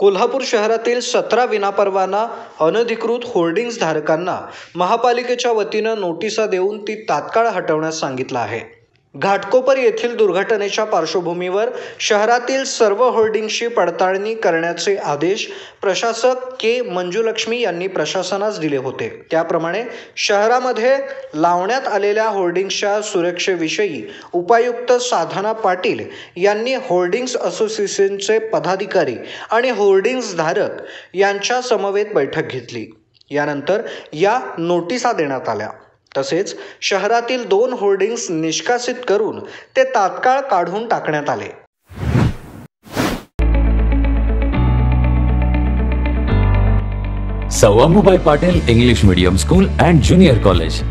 कोल्हापूर शहरातील 17 विनापरवाना अनधिकृत होर्डिंग्ज धारकांना महापालिकेच्या वतीनं नोटिसा देऊन ती तात्काळ हटवण्यास सांगितलं आहे। घाटकोपर येथील दुर्घटनेच्या पार्श्वभूमीवर शहरातील सर्व होर्डिंग्जची पडताळणी करण्याचे आदेश प्रशासक के मंजुलक्ष्मी यांनी प्रशासनास दिले होते। त्याप्रमाणे शहरामध्ये लावण्यात आलेल्या होर्डिंग्जच्या सुरक्षेविषयी उपायुक्त साधना पाटील यांनी होर्डिंग्ज असोसिएशनचे पदाधिकारी आणि होर्डिंग्ज धारक यांच्या समवेत बैठक घेतली। यानंतर या नोटिसा देण्यात आल्या। तसेच शहरातील 2 होर्डिंग्ज निष्कासित करून ते तात्काळ काढून टाकण्यात आले। Sau Ambubai Patil English medium school and junior college,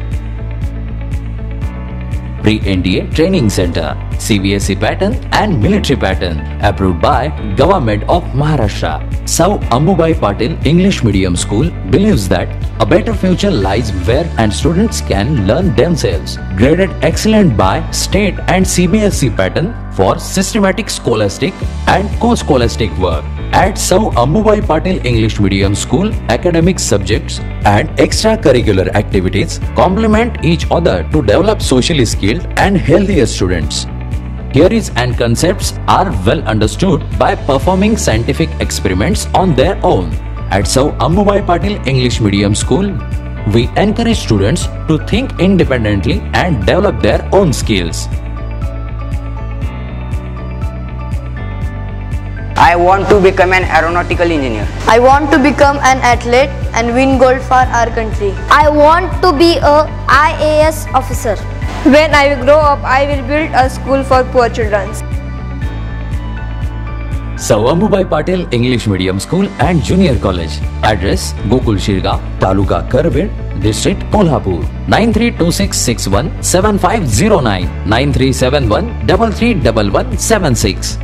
pre-NDA training center, CBSE pattern and military pattern, approved by Government of Maharashtra. Sou Ambubai Patil English Medium School believes that a better future lies where and students can learn themselves. Graded excellent by state and CBSE pattern for systematic scholastic and co-scholastic work. At Sou Ambubai Patil English Medium School, academic subjects and extracurricular activities complement each other to develop socially skilled and healthier students. Theories and concepts are well understood by performing scientific experiments on their own. At Sou Ambubai Patil English Medium School, we encourage students to think independently and develop their own skills. I want to become an aeronautical engineer. I want to become an athlete and win gold for our country. I want to be a IAS officer. When I grow up, I will build a school for poor children. Sou Ambubai Patil English Medium School and Junior College. Address: Gokul Shirga, Taluka Karved, District Kolhapur. 9326617509, 9371331176.